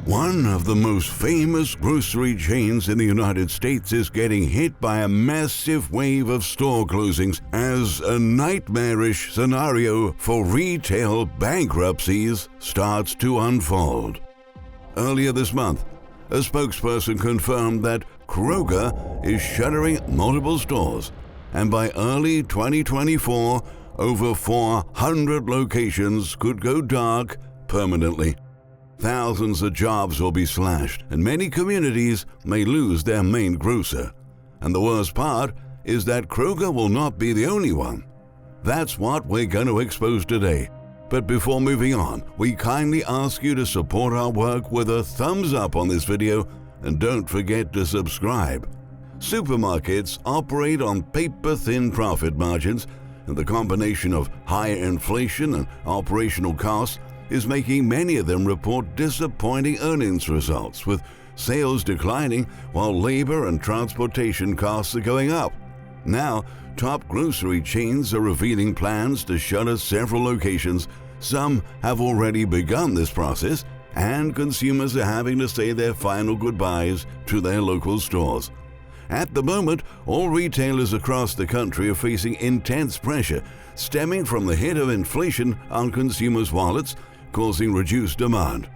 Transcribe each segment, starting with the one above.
One of the most famous grocery chains in the United States is getting hit by a massive wave of store closings as a nightmarish scenario for retail bankruptcies starts to unfold. Earlier this month, a spokesperson confirmed that Kroger is shuttering multiple stores, and by early 2024, over 400 locations could go dark permanently. Thousands of jobs will be slashed, and many communities may lose their main grocer. And the worst part is that Kroger will not be the only one. That's what we're going to expose today. But before moving on, we kindly ask you to support our work with a thumbs up on this video, and don't forget to subscribe. Supermarkets operate on paper-thin profit margins, and the combination of higher inflation and operational costs is making many of them report disappointing earnings results, with sales declining while labor and transportation costs are going up. Now, top grocery chains are revealing plans to shutter several locations. Some have already begun this process, and consumers are having to say their final goodbyes to their local stores. At the moment, all retailers across the country are facing intense pressure stemming from the hit of inflation on consumers' wallets, causing reduced demand.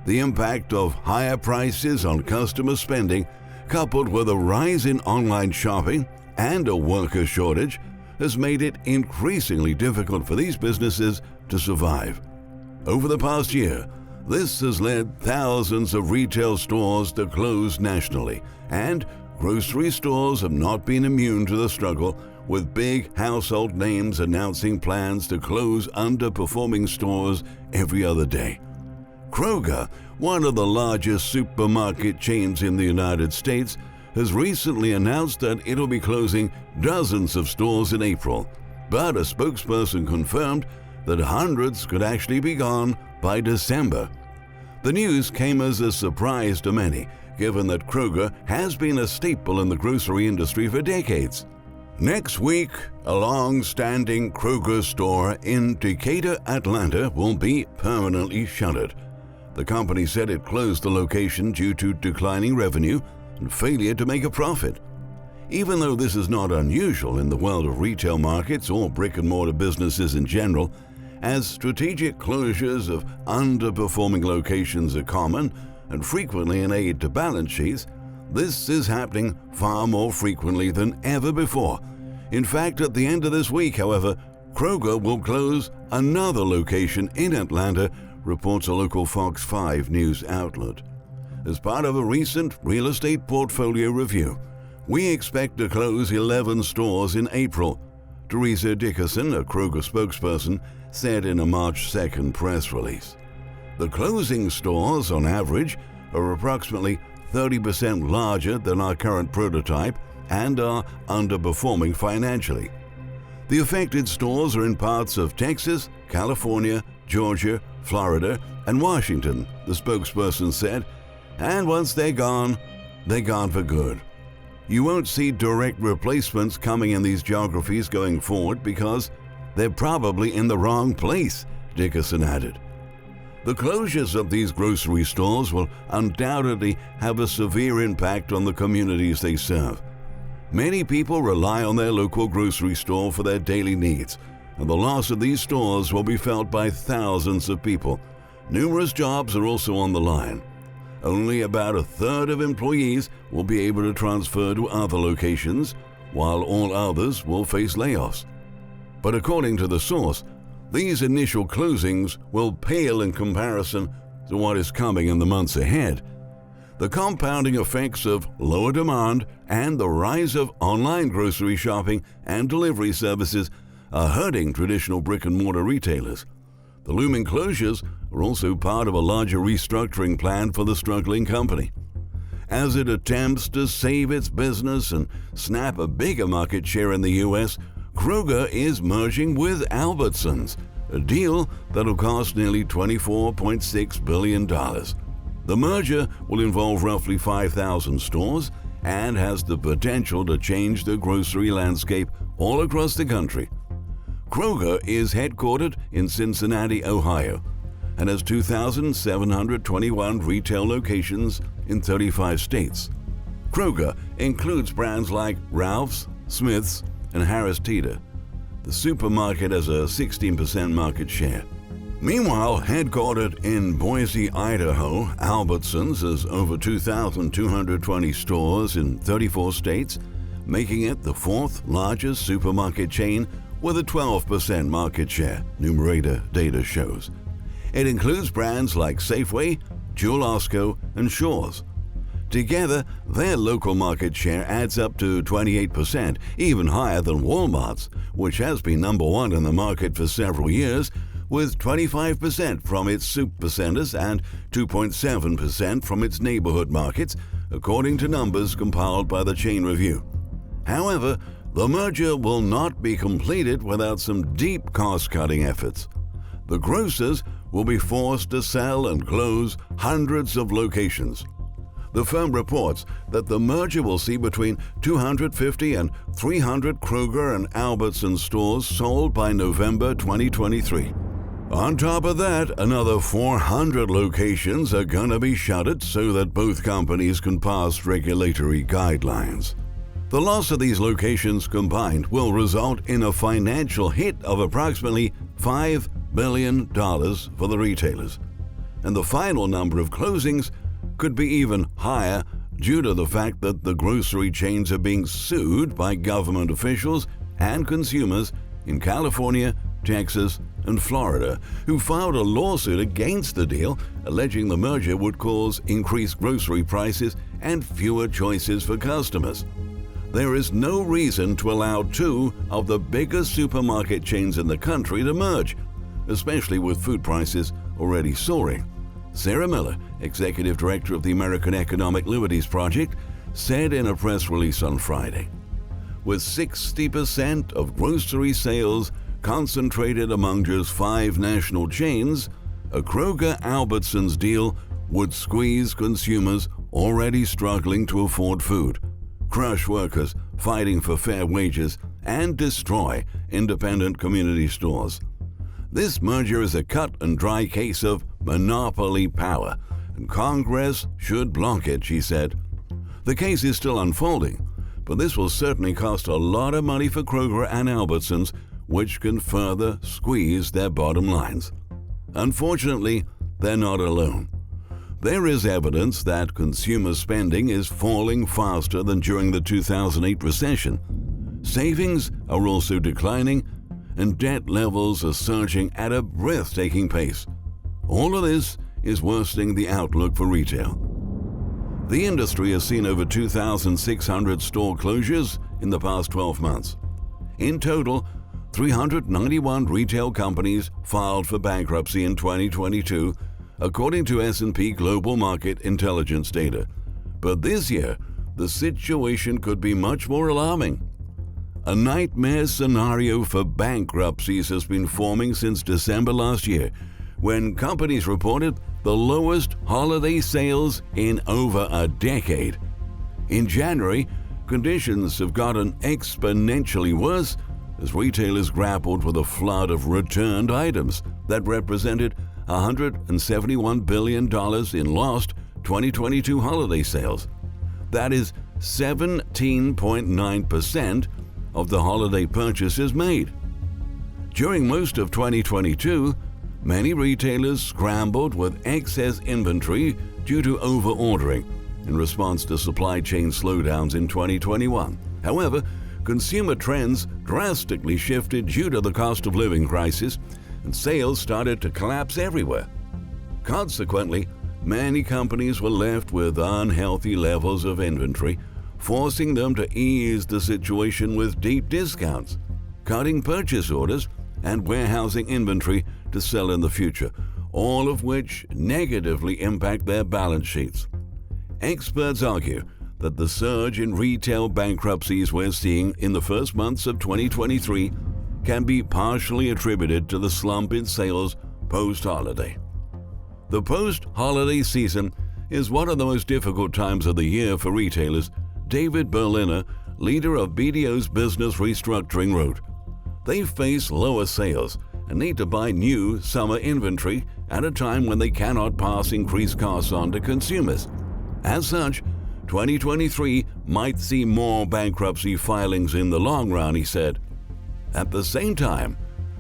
The impact of higher prices on customer spending, coupled with a rise in online shopping and a worker shortage, has made it increasingly difficult for these businesses to survive. Over the past year, this has led thousands of retail stores to close nationally, and grocery stores have not been immune to the struggle, with big household names announcing plans to close underperforming stores every other day. Kroger, one of the largest supermarket chains in the United States, has recently announced that it'll be closing dozens of stores in April, but a spokesperson confirmed that hundreds could actually be gone by December. The news came as a surprise to many, given that Kroger has been a staple in the grocery industry for decades. Next week, a long-standing Kroger store in Decatur, Atlanta will be permanently shuttered. The company said it closed the location due to declining revenue and failure to make a profit. Even though this is not unusual in the world of retail markets or brick-and-mortar businesses in general, as strategic closures of underperforming locations are common and frequently an aid to balance sheets, this is happening far more frequently than ever before. In fact, at the end of this week, however, Kroger will close another location in Atlanta, reports a local Fox 5 news outlet. As part of a recent real estate portfolio review, we expect to close 11 stores in April, Teresa Dickerson, a Kroger spokesperson, said in a March 2nd press release. The closing stores, on average, are approximately 30% larger than our current prototype and are underperforming financially. The affected stores are in parts of Texas, California, Georgia, Florida, and Washington, the spokesperson said, and once they're gone for good. You won't see direct replacements coming in these geographies going forward because they're probably in the wrong place, Dickerson added. The closures of these grocery stores will undoubtedly have a severe impact on the communities they serve. Many people rely on their local grocery store for their daily needs, and the loss of these stores will be felt by thousands of people. Numerous jobs are also on the line. Only about a third of employees will be able to transfer to other locations, while all others will face layoffs. But according to the source, these initial closings will pale in comparison to what is coming in the months ahead. The compounding effects of lower demand and the rise of online grocery shopping and delivery services are hurting traditional brick-and-mortar retailers. The looming closures are also part of a larger restructuring plan for the struggling company. As it attempts to save its business and snap a bigger market share in the U.S., Kroger is merging with Albertsons, a deal that'll cost nearly $24.6 billion. The merger will involve roughly 5,000 stores and has the potential to change the grocery landscape all across the country. Kroger is headquartered in Cincinnati, Ohio. and has 2,721 retail locations in 35 states. Kroger includes brands like Ralph's, Smith's, and Harris Teeter. The supermarket has a 16% market share. Meanwhile, headquartered in Boise, Idaho, Albertsons has over 2,220 stores in 34 states, making it the fourth largest supermarket chain with a 12% market share, Numerator data shows. It includes brands like Safeway, Jewel-Osco, and Shaw's. Together, their local market share adds up to 28%, even higher than Walmart's, which has been number one in the market for several years, with 25% from its supercenters and 2.7% from its neighborhood markets, according to numbers compiled by the Chain Review. However, the merger will not be completed without some deep cost-cutting efforts. The grocers will be forced to sell and close hundreds of locations. The firm reports that the merger will see between 250 and 300 Kroger and Albertsons stores sold by November 2023. On top of that, another 400 locations are going to be shuttered so that both companies can pass regulatory guidelines. The loss of these locations combined will result in a financial hit of approximately $5 billion for the retailers. And the final number of closings could be even higher due to the fact that the grocery chains are being sued by government officials and consumers in California, Texas, and Florida, who filed a lawsuit against the deal, alleging the merger would cause increased grocery prices and fewer choices for customers. There is no reason to allow two of the biggest supermarket chains in the country to merge, especially with food prices already soaring. Sarah Miller, executive director of the American Economic Liberties Project, said in a press release on Friday, with 60% of grocery sales concentrated among just 5 national chains, a Kroger-Albertsons deal would squeeze consumers already struggling to afford food, crush workers fighting for fair wages, and destroy independent community stores. This merger is a cut-and-dry case of monopoly power, and Congress should block it, she said. The case is still unfolding, but this will certainly cost a lot of money for Kroger and Albertsons, which can further squeeze their bottom lines. Unfortunately, they're not alone. There is evidence that consumer spending is falling faster than during the 2008 recession. Savings are also declining, and debt levels are surging at a breathtaking pace. All of this is worsening the outlook for retail. The industry has seen over 2,600 store closures in the past 12 months. In total, 391 retail companies filed for bankruptcy in 2022, according to S&P Global Market Intelligence data. But this year, the situation could be much more alarming. A nightmare scenario for bankruptcies has been forming since December last year, when companies reported the lowest holiday sales in over a decade. In January, conditions have gotten exponentially worse as retailers grappled with a flood of returned items that represented $171 billion in lost 2022 holiday sales. That is 17.9% of the holiday purchases made. During most of 2022, many retailers scrambled with excess inventory due to over-ordering in response to supply chain slowdowns in 2021. However, consumer trends drastically shifted due to the cost of living crisis, and sales started to collapse everywhere. Consequently, many companies were left with unhealthy levels of inventory, forcing them to ease the situation with deep discounts, cutting purchase orders, and warehousing inventory to sell in the future, all of which negatively impact their balance sheets. Experts argue that the surge in retail bankruptcies we're seeing in the first months of 2023 can be partially attributed to the slump in sales post-holiday. The post-holiday season is one of the most difficult times of the year for retailers, David Berliner, leader of BDO's Business Restructuring, wrote. They face lower sales and need to buy new summer inventory at a time when they cannot pass increased costs on to consumers. As such, 2023 might see more bankruptcy filings in the long run, he said. At the same time,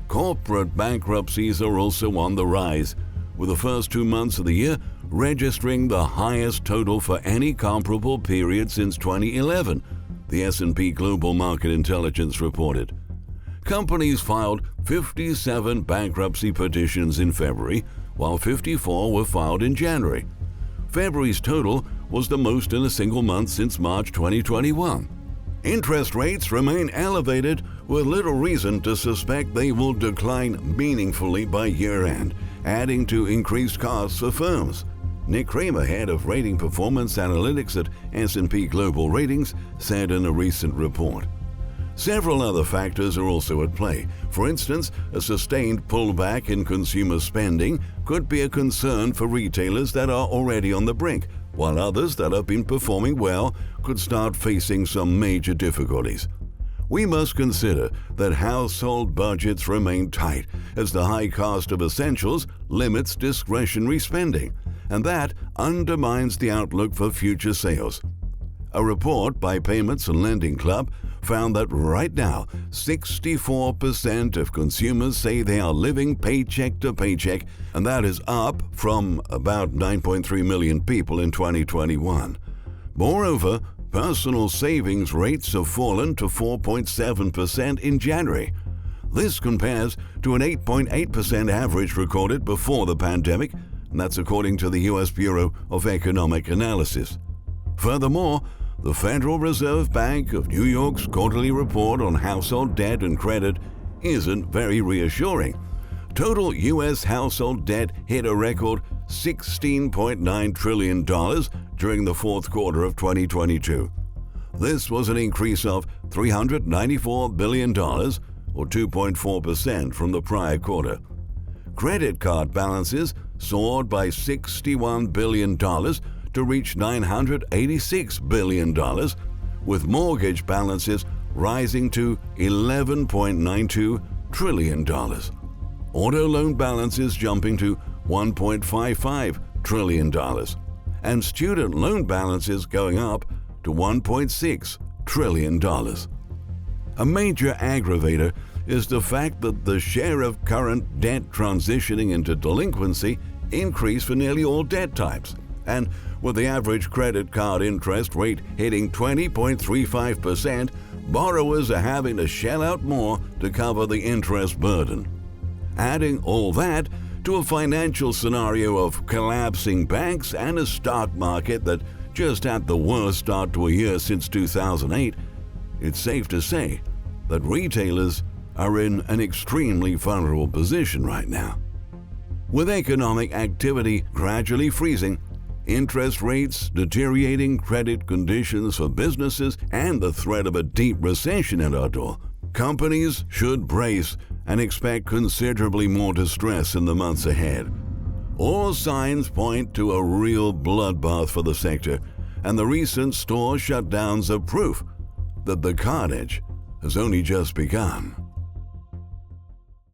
corporate bankruptcies are also on the rise, with the first 2 months of the year registering the highest total for any comparable period since 2011, the S&P Global Market Intelligence reported. Companies filed 57 bankruptcy petitions in February, while 54 were filed in January. February's total was the most in a single month since March 2021. Interest rates remain elevated, with little reason to suspect they will decline meaningfully by year-end, adding to increased costs for firms. Nick Kramer, head of rating performance analytics at S&P Global Ratings, said in a recent report. Several other factors are also at play. For instance, a sustained pullback in consumer spending could be a concern for retailers that are already on the brink, while others that have been performing well could start facing some major difficulties. We must consider that household budgets remain tight as the high cost of essentials limits discretionary spending, and that undermines the outlook for future sales. A report by Payments and Lending Club found that right now, 64% of consumers say they are living paycheck to paycheck, and that is up from about 9.3 million people in 2021. Moreover, personal savings rates have fallen to 4.7% in January. This compares to an 8.8% average recorded before the pandemic, and that's according to the U.S. Bureau of Economic Analysis. Furthermore, the Federal Reserve Bank of New York's quarterly report on household debt and credit isn't very reassuring. Total U.S. household debt hit a record $16.9 trillion during the fourth quarter of 2022. This was an increase of $394 billion, or 2.4% from the prior quarter. Credit card balances soared by $61 billion to reach $986 billion, with mortgage balances rising to $11.92 trillion. Auto loan balances jumping to $1.55 trillion, and student loan balances going up to $1.6 trillion. A major aggravator is the fact that the share of current debt transitioning into delinquency increased for nearly all debt types, and with the average credit card interest rate hitting 20.35%, borrowers are having to shell out more to cover the interest burden. Adding all that to a financial scenario of collapsing banks and a stock market that just had the worst start to a year since 2008, it's safe to say that retailers are in an extremely vulnerable position right now. With economic activity gradually freezing, interest rates deteriorating, credit conditions for businesses, and the threat of a deep recession at our door, companies should brace and expect considerably more distress in the months ahead. All signs point to a real bloodbath for the sector, and the recent store shutdowns are proof that the carnage has only just begun.